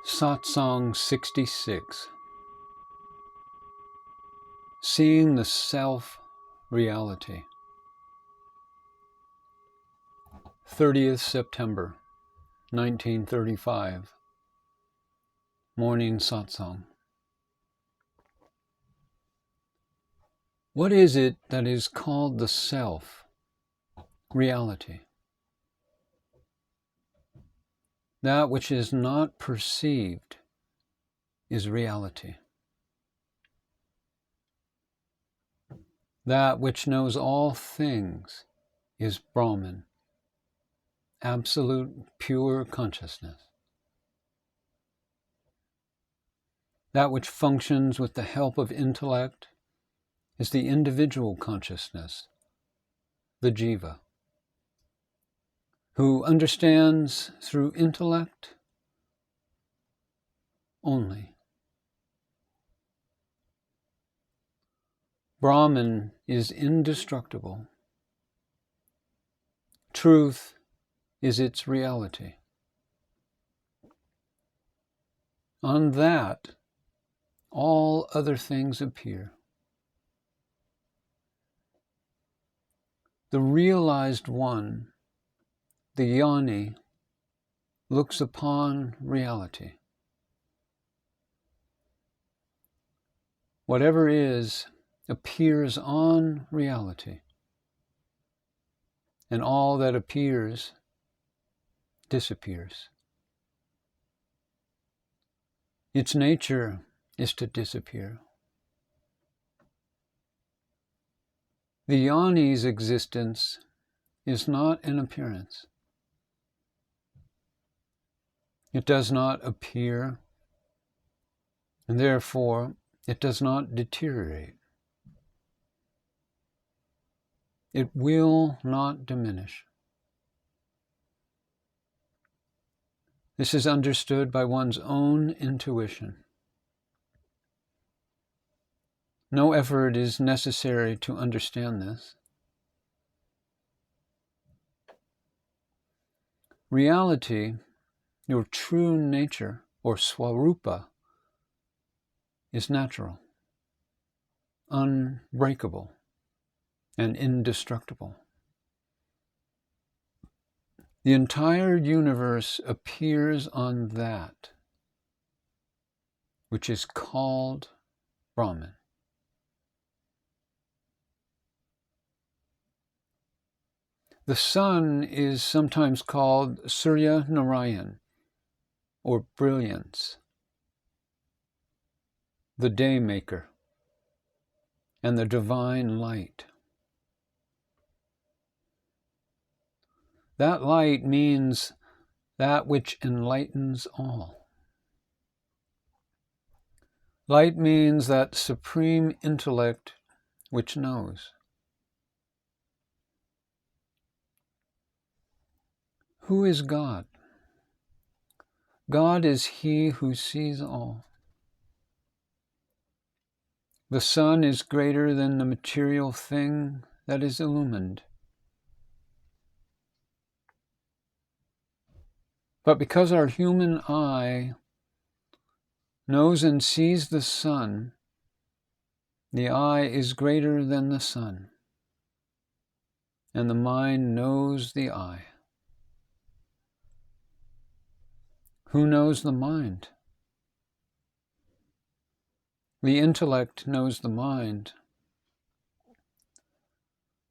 Satsang-66. Seeing the self-reality. 30th September, 1935. Morning Satsang. What is it that is called the self-reality? That which is not perceived is reality. That which knows all things is Brahman, absolute pure consciousness. That which functions with the help of intellect is the individual consciousness, the jiva, who understands through intellect only. Brahman is indestructible. Truth is its reality. On that, all other things appear. The realized one, the jnani, looks upon reality. Whatever is appears on reality, and all that appears disappears. Its nature is to disappear. The jnani's existence is not an appearance. It does not appear, and therefore it does not deteriorate. It will not diminish. This is understood by one's own intuition. No effort is necessary to understand this. Reality, your true nature, or swarupa, is natural, unbreakable, and indestructible. The entire universe appears on that which is called Brahman. The sun is sometimes called Surya Narayan, or brilliance, the day maker, and the divine light. That light means that which enlightens all. Light means that supreme intellect which knows. Who is God? God is He who sees all. The sun is greater than the material thing that is illumined. But because our human eye knows and sees the sun, the eye is greater than the sun, and the mind knows the eye. Who knows the mind? The intellect knows the mind,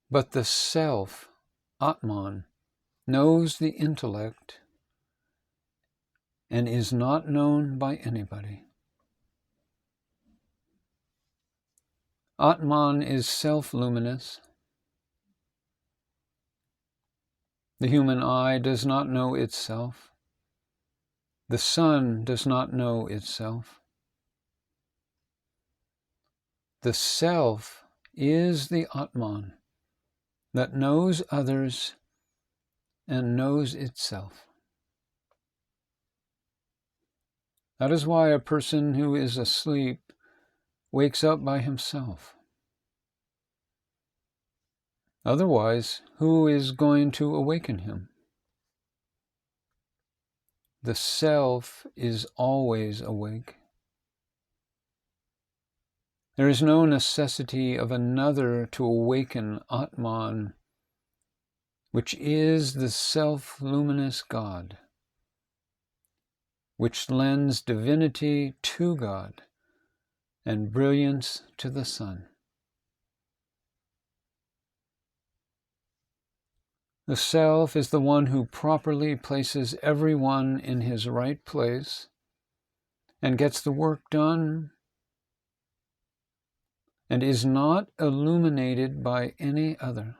but the self, Atman, knows the intellect and is not known by anybody. Atman is self-luminous. The human eye does not know itself. The sun does not know itself. The self is the Atman that knows others and knows itself. That is why a person who is asleep wakes up by himself. Otherwise, who is going to awaken him? the self is always awake. There is no necessity of another to awaken Atman, which is the self-luminous God, which lends divinity to God and brilliance to the sun. The self is the one who properly places everyone in his right place and gets the work done and is not illuminated by any other.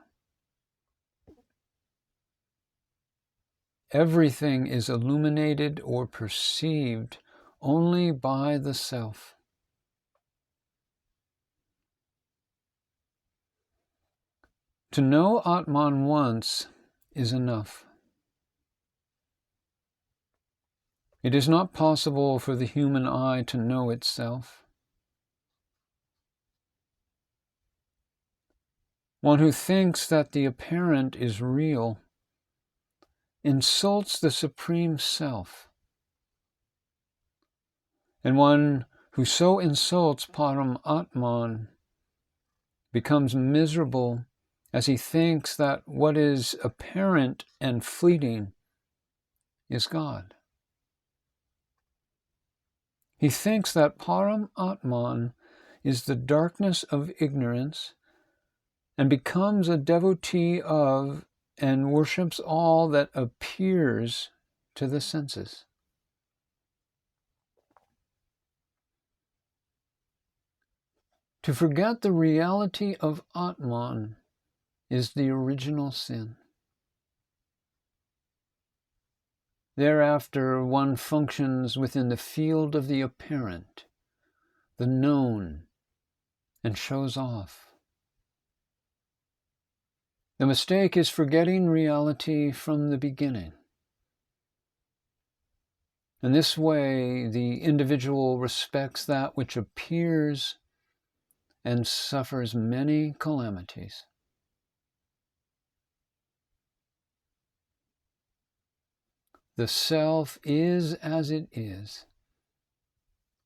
Everything is illuminated or perceived only by the self. To know Atman once is enough. It is not possible for the human eye to know itself. One who thinks that the apparent is real insults the Supreme Self. And one who so insults Param Atman becomes miserable as he thinks that what is apparent and fleeting is God. He thinks that Param Atman is the darkness of ignorance and becomes a devotee of and worships all that appears to the senses. To forget the reality of Atman is the original sin. Thereafter, one functions within the field of the apparent, the known, and shows off. The mistake is forgetting reality from the beginning. In this way, the individual respects that which appears and suffers many calamities. The self is as it is,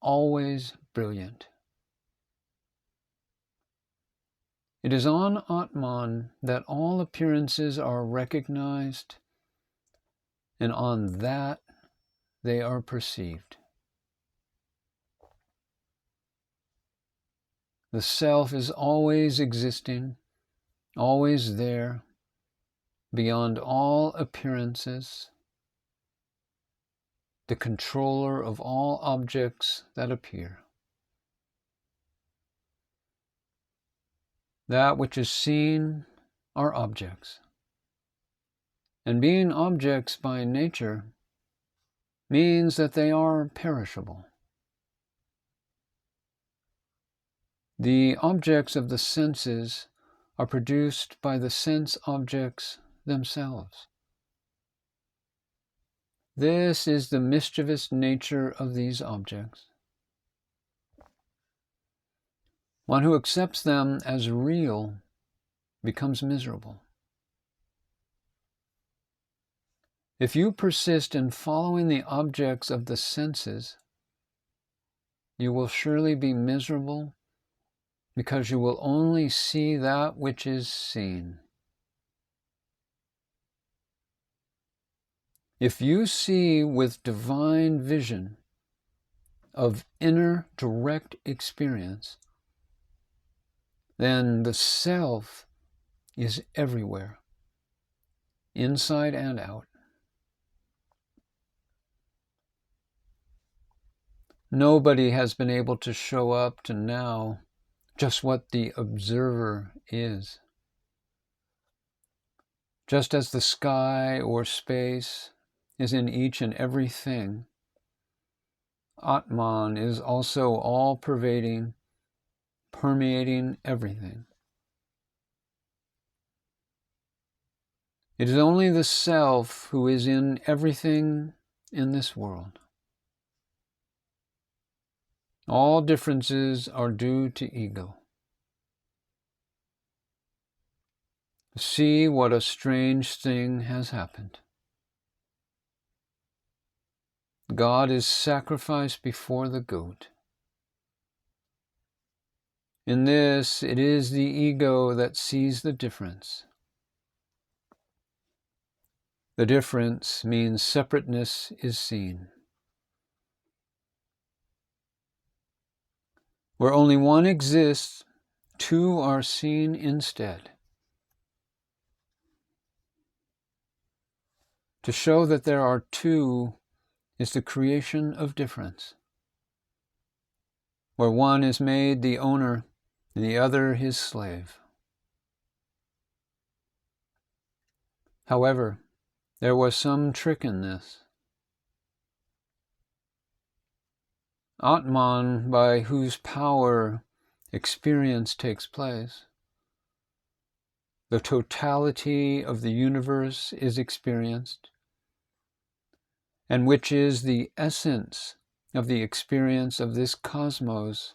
always brilliant. It is on Atman that all appearances are recognized, and on that they are perceived. The self is always existing, always there, beyond all appearances, the controller of all objects that appear. That which is seen are objects. And being objects by nature means that they are perishable. The objects of the senses are produced by the sense objects themselves. This is the mischievous nature of these objects. One who accepts them as real becomes miserable. If you persist in following the objects of the senses, you will surely be miserable because you will only see that which is seen. If you see with divine vision of inner direct experience, then the self is everywhere, inside and out. Nobody has been able to show up to now just what the observer is. Just as the sky or space is in each and every thing, Atman is also all-pervading, permeating everything. It is only the self who is in everything in this world. All differences are due to ego. See what a strange thing has happened. God is sacrificed before the goat. In this, it is the ego that sees the difference. The difference means separateness is seen. Where only one exists, two are seen instead. To show that there are two is the creation of difference, where one is made the owner and the other his slave. However, there was some trick in this. Atman, by whose power experience takes place, the totality of the universe is experienced, and which is the essence of the experience of this cosmos,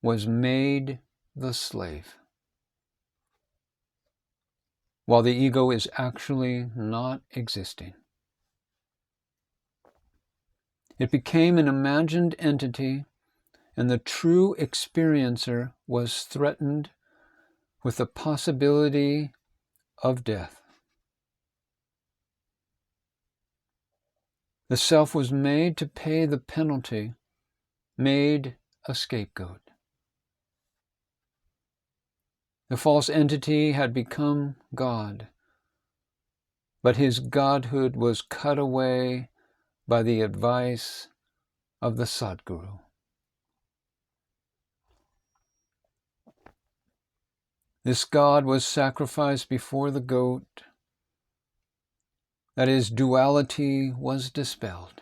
was made the slave, while the ego is actually not existing. It became an imagined entity, and the true experiencer was threatened with the possibility of death. The self was made to pay the penalty, made a scapegoat. The false entity had become God, but his godhood was cut away by the advice of the Sadguru. This God was sacrificed before the goat. That is, duality was dispelled.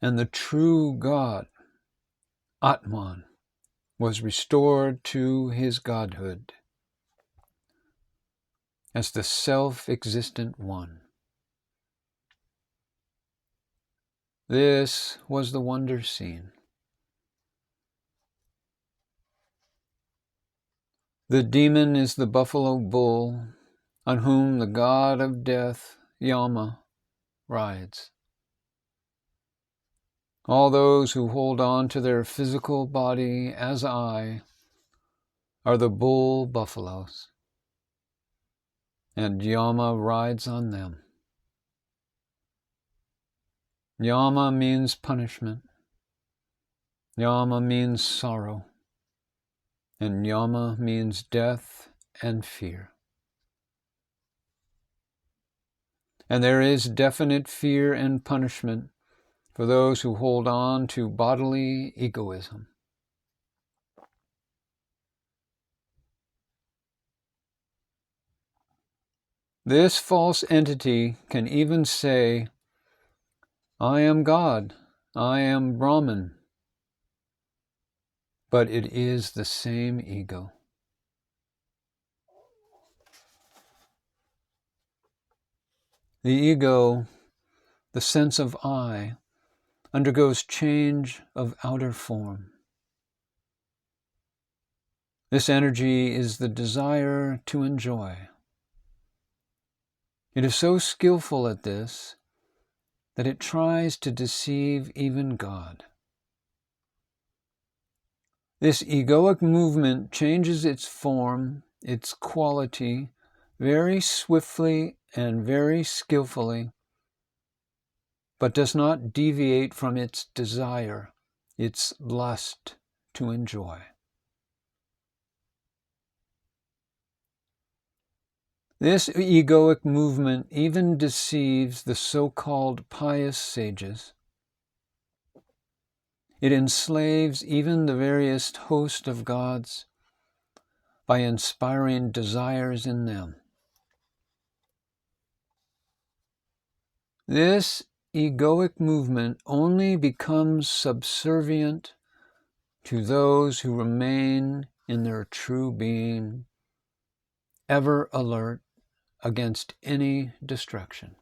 And the true God, Atman, was restored to his godhood as the self-existent one. This was the wonder scene. The demon is the buffalo bull on whom the god of death, Yama, rides. All those who hold on to their physical body as I are the bull buffaloes, and Yama rides on them. Yama means punishment. Yama means sorrow. And Yama means death and fear. And there is definite fear and punishment for those who hold on to bodily egoism. This false entity can even say, I am God, I am Brahman, but it is the same ego. The ego, the sense of I, undergoes change of outer form. This energy is the desire to enjoy. It is so skillful at this that it tries to deceive even God. This egoic movement changes its form, its quality, very swiftly and very skillfully, but does not deviate from its desire, its lust to enjoy. This egoic movement even deceives the so-called pious sages. It enslaves even the veriest host of gods by inspiring desires in them. This egoic movement only becomes subservient to those who remain in their true being, ever alert against any destruction.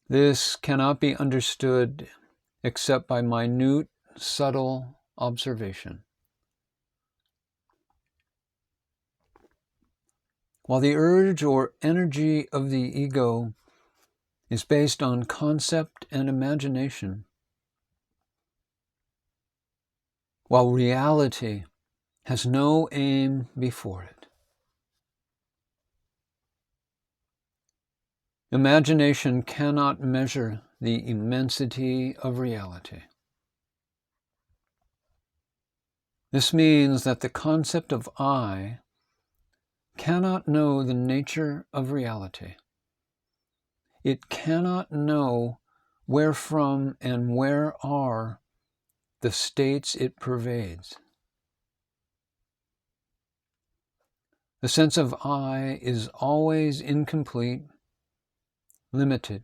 This cannot be understood except by minute, subtle observation. while the urge or energy of the ego is based on concept and imagination, while reality has no aim before it. Imagination cannot measure the immensity of reality. This means that the concept of I cannot know the nature of reality. It cannot know where from and where are the states it pervades. The sense of I is always incomplete, limited,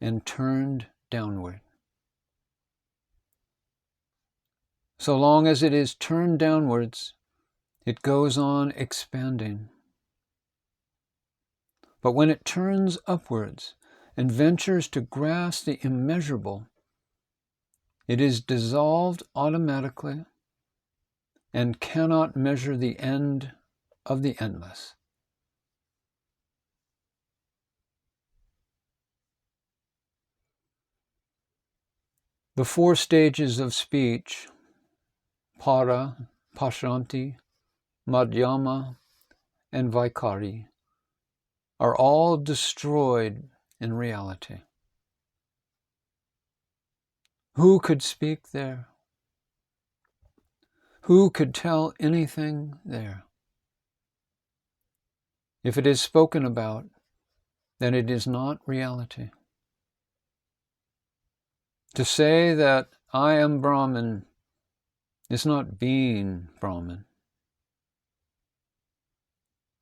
and turned downward. So long as it is turned downwards, it goes on expanding. But when it turns upwards and ventures to grasp the immeasurable, it is dissolved automatically and cannot measure the end of the endless. The 4 stages of speech, para, pashanti, madhyama, and vaikari, are all destroyed in reality. Who could speak there? Who could tell anything there? If it is spoken about, then it is not reality. To say that I am Brahman is not being Brahman.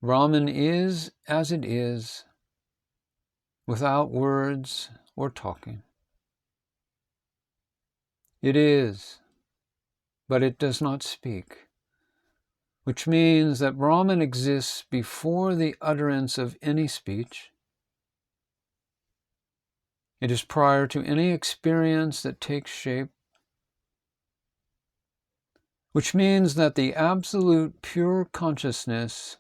Brahman is as it is, without words or talking. It is, but it does not speak, which means that Brahman exists before the utterance of any speech. It is prior to any experience that takes shape, which means that the absolute pure consciousness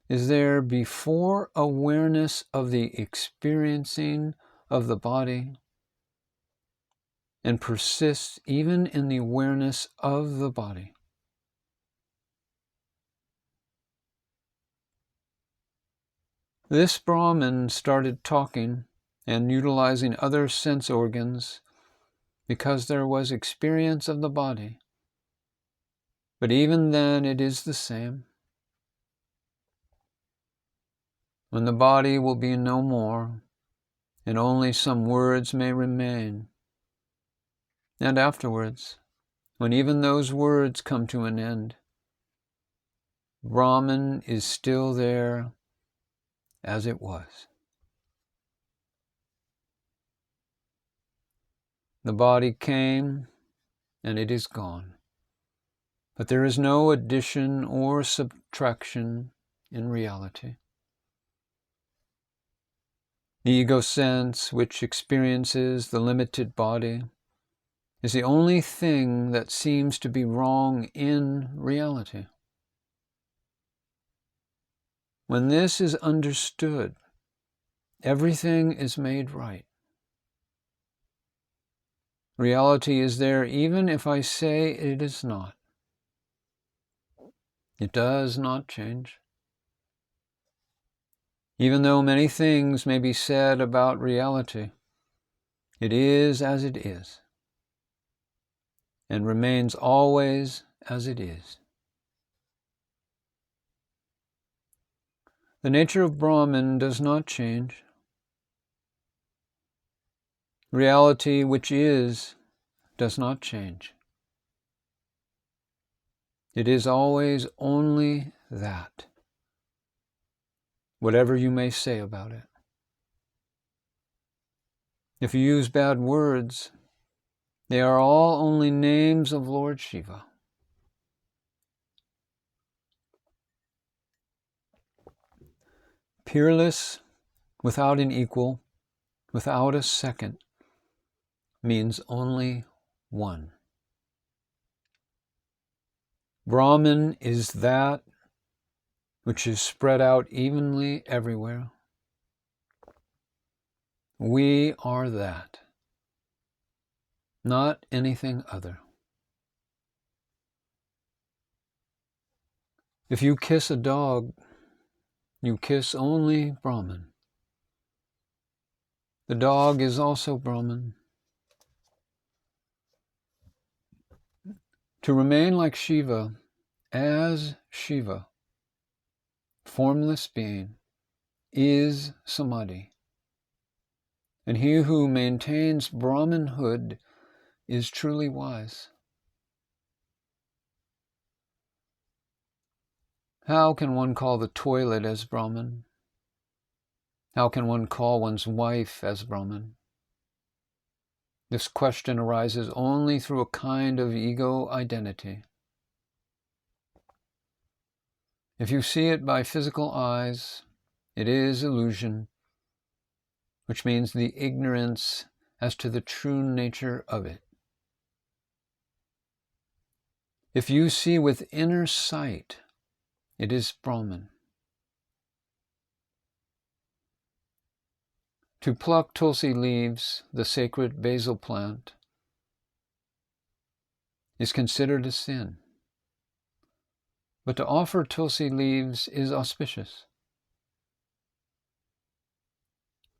is there before awareness of the experiencing of the body, and persists even in the awareness of the body. This Brahman started talking and utilizing other sense organs because there was experience of the body. But even then it is the same. When the body will be no more, and only some words may remain, and afterwards, when even those words come to an end, Brahman is still there as it was. The body came and it is gone, but there is no addition or subtraction in reality. The ego sense, which experiences the limited body, is the only thing that seems to be wrong in reality. When this is understood, everything is made right. Reality is there even if I say it is not. It does not change. Even though many things may be said about reality, it is as it is, and remains always as it is. The nature of Brahman does not change. Reality, which is, does not change. It is always only that, whatever you may say about it. If you use bad words, they are all only names of Lord Shiva. Peerless, without an equal, without a second, means only one. Brahman is that which is spread out evenly everywhere. We are that, not anything other. If you kiss a dog, you kiss only Brahman. The dog is also Brahman. To remain like Shiva, as Shiva, formless being, is samadhi. And he who maintains Brahmanhood is truly wise. How can one call the toilet as Brahman? How can one call one's wife as Brahman? This question arises only through a kind of ego identity. If you see it by physical eyes, it is illusion, which means the ignorance as to the true nature of it. If you see with inner sight, it is Brahman. To pluck tulsi leaves, the sacred basil plant, is considered a sin. But to offer tulsi leaves is auspicious.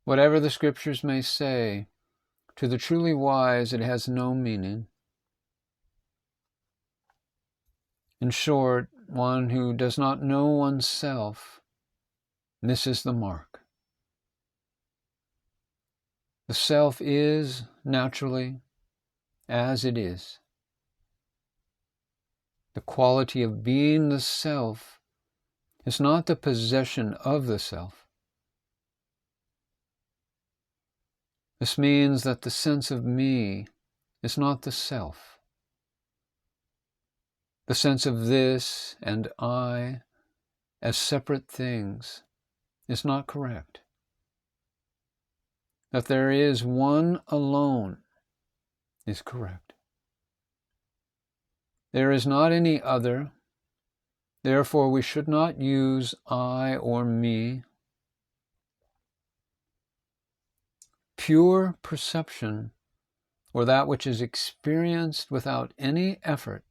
Whatever the scriptures may say, to the truly wise it has no meaning. In short, one who does not know oneself misses the mark. The self is, naturally, as it is. The quality of being the self is not the possession of the self. This means that the sense of me is not the self. The sense of this and I as separate things is not correct. That there is one alone is correct. There is not any other, therefore we should not use I or me. Pure perception, or that which is experienced without any effort,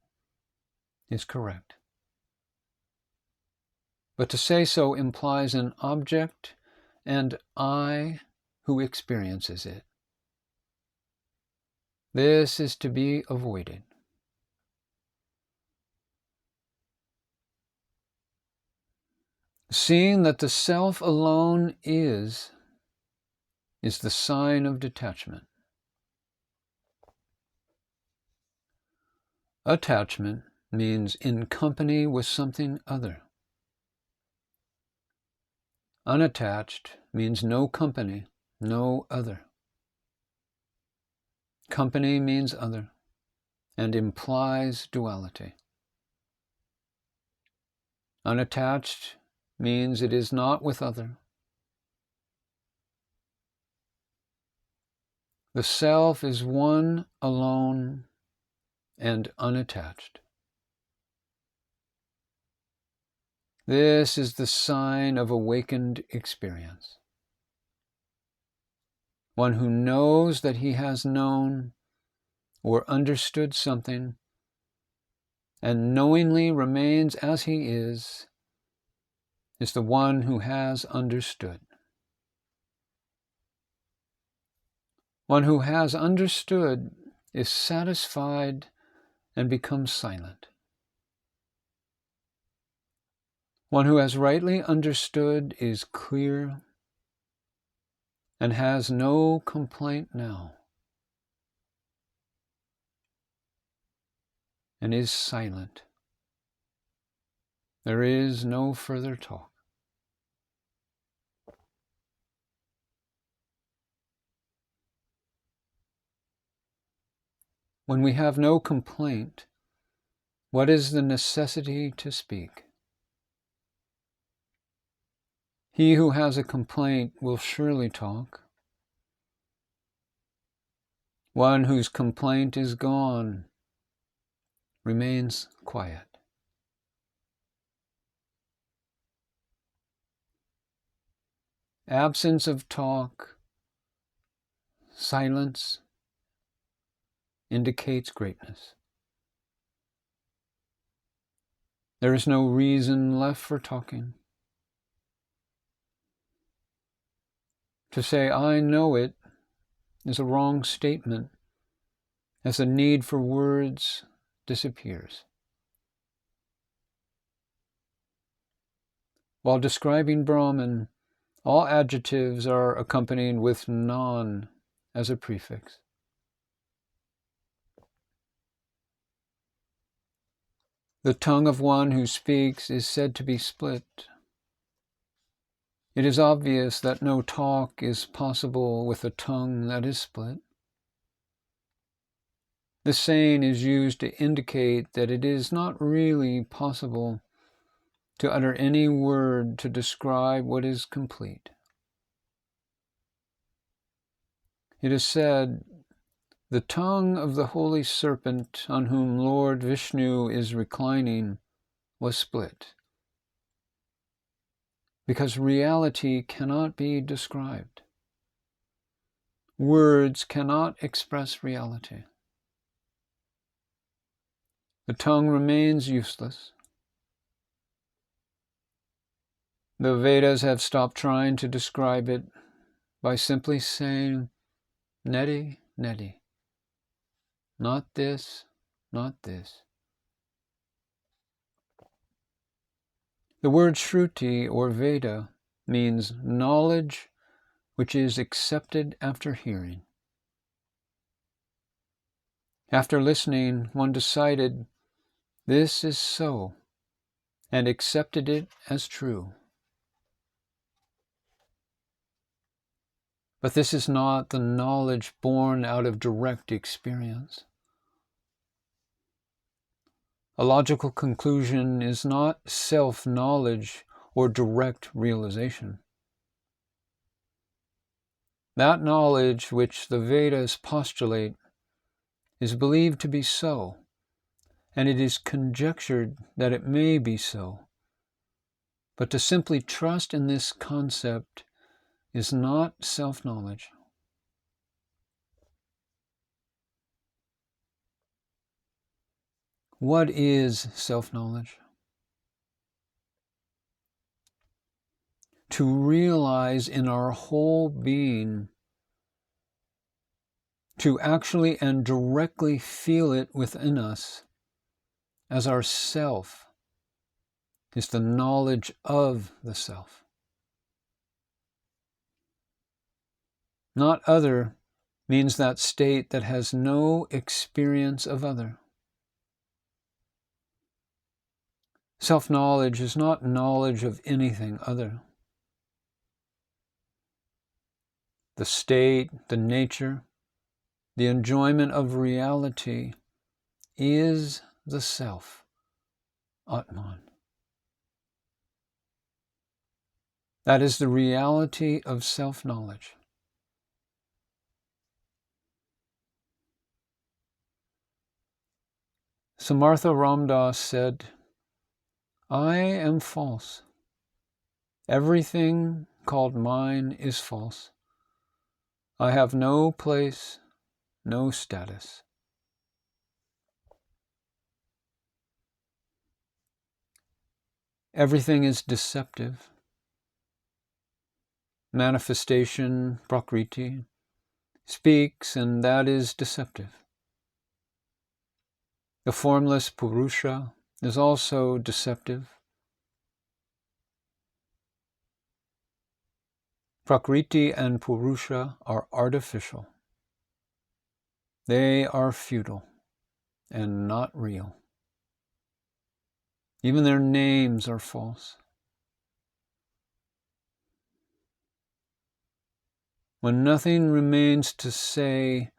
is correct. But to say so implies an object and I who experiences it. This is to be avoided. Seeing that the self alone is the sign of detachment. Attachment means in company with something other. Unattached means no company, no other. Company means other and implies duality. Unattached means it is not with other. The self is one alone and unattached. This is the sign of awakened experience. One who knows that he has known or understood something and knowingly remains as he is the one who has understood. One who has understood is satisfied and becomes silent. One who has rightly understood is clear and has no complaint now, and is silent. There is no further talk. When we have no complaint, what is the necessity to speak? He who has a complaint will surely talk. One whose complaint is gone remains quiet. absence of talk, silence indicates greatness. There is no reason left for talking. To say, I know it, is a wrong statement, as the need for words disappears. While describing Brahman, all adjectives are accompanied with non as a prefix. The tongue of one who speaks is said to be split. It is obvious that no talk is possible with a tongue that is split. This saying is used to indicate that it is not really possible to utter any word to describe what is complete. It is said, the tongue of the holy serpent on whom Lord Vishnu is reclining was split, because reality cannot be described. Words cannot express reality. The tongue remains useless. The Vedas have stopped trying to describe it by simply saying, neti, neti. Not this, not this. The word Shruti or Veda means knowledge which is accepted after hearing. After listening, one decided this is so and accepted it as true. But this is not the knowledge born out of direct experience. A logical conclusion is not self-knowledge or direct realization. That knowledge which the Vedas postulate is believed to be so, and it is conjectured that it may be so. But to simply trust in this concept is not self-knowledge. What is self-knowledge? To realize in our whole being, to actually and directly feel it within us as our self, is the knowledge of the self. Not other means that state that has no experience of other. Self-knowledge is not knowledge of anything other. The state, the nature, the enjoyment of reality is the self, Atman. That is the reality of self-knowledge. Samartha Ramdas said, I am false. Everything called mine is false. I have no place, no status. Everything is deceptive. Manifestation, prakriti, speaks, and that is deceptive. The formless Purusha is also deceptive. Prakriti and Purusha are artificial. They are futile and not real. Even their names are false. When nothing remains to say,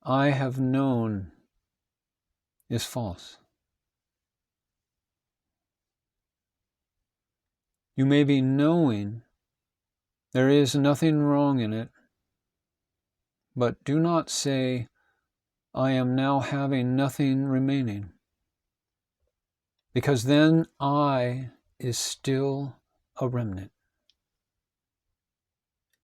I have known, is false. You may be knowing, there is nothing wrong in it, but do not say, I am now having nothing remaining, because then I is still a remnant.